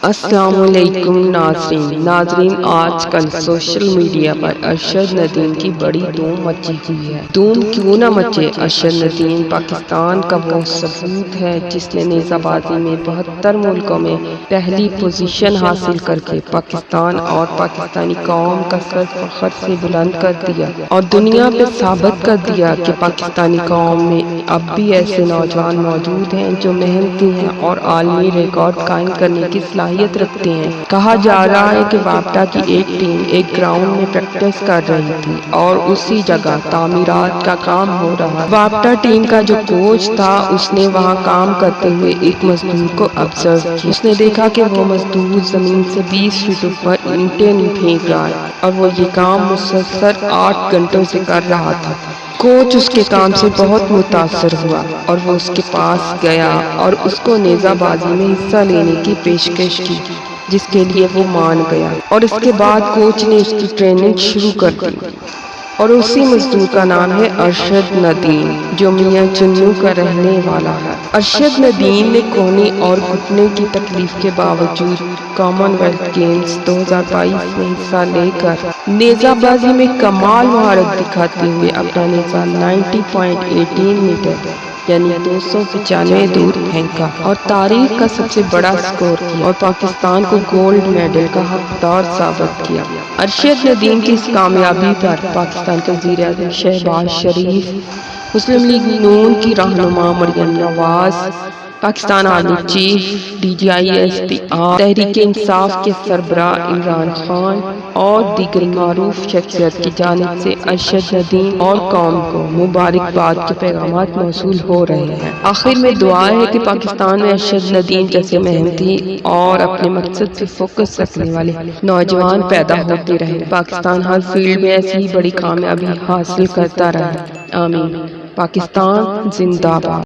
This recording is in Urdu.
السلام علیکم ناظرین آج کل سوشل میڈیا پر ارشد ندیم کی بڑی دھوم مچی ہوئی ہے۔ دھوم کیوں نہ مچے، ارشد ندیم پاکستان کا وہ ثبوت ہے جس نے نیزہ بازی میں 72 ملکوں میں پہلی پوزیشن حاصل کر کے پاکستان اور پاکستانی قوم کا سر فخر سے بلند کر دیا اور دنیا پہ ثابت کر دیا کہ پاکستانی قوم میں اب بھی ایسے نوجوان موجود ہیں جو محنتی ہیں اور عالمی ریکارڈ قائم کرنے کی صلاحیت رکھتے ہیں۔ کہا جا رہا ہے کہ وابڈا کی ایک ٹیم ایک گراؤنڈ میں پریکٹس کر رہی تھی اور اسی جگہ تعمیرات کا کام ہو رہا۔ وابڈا ٹیم کا جو کوچ تھا اس نے وہاں کام کرتے ہوئے ایک مزدور کو آبزرو کیا۔ اس نے دیکھا کہ وہ مزدور زمین سے 20 فٹ اوپر اینٹیں پھینک رہا ہے اور وہ یہ کام مسلسل 8 گھنٹوں سے کر رہا تھا۔ کوچ اس کے کام سے بہت متاثر ہوا اور وہ اس کے پاس گیا اور اس کو نیزہ بازی میں حصہ لینے کی پیشکش کی، جس کے لیے وہ مان گیا اور اس کے بعد کوچ نے اس کی ٹریننگ شروع کر دی اور اسی مزدور کا نام ہے ارشد ندیم جو میاں چنو کا رہنے والا ہے۔ ارشد ندیم نے کوہنی اور گھٹنے کی تکلیف کے باوجود کامن ویلتھ گیمز 2022 میں حصہ لے کر نیزہ بازی میں کمال مہارت دکھاتے ہوئے اپنا نیزہ 90.18 میٹر یعنی 295 دور پھینکا اور تاریخ کا سب سے بڑا سکور کیا اور پاکستان کو گولڈ میڈل کا حقدار ثابت کیا۔ ارشد ندیم کی اس کامیابی پر پاکستان کے وزیر اعظم شہباز شریف، مسلم لیگ نون کی رہنما Maryam Nawaz, Pakistan army chief DGISP-R، Tehreek Insaf کے سربراہ عمران خان اور دیگر معروف شخصیات کی جانب سے ارشد ندیم اور قوم کو مبارکباد کے پیغامات موصول ہو رہے ہیں۔ آخر میں دعا ہے کہ پاکستان میں ارشد ندیم جیسے محنتی اور اپنے مقصد پہ فوکس رکھنے والے نوجوان پیدا ہوتے رہیں۔ پاکستان ہر فیلڈ میں ایسی ہی بڑی کامیابی حاصل کرتا رہے۔ آمین۔ پاکستان زندہ باد۔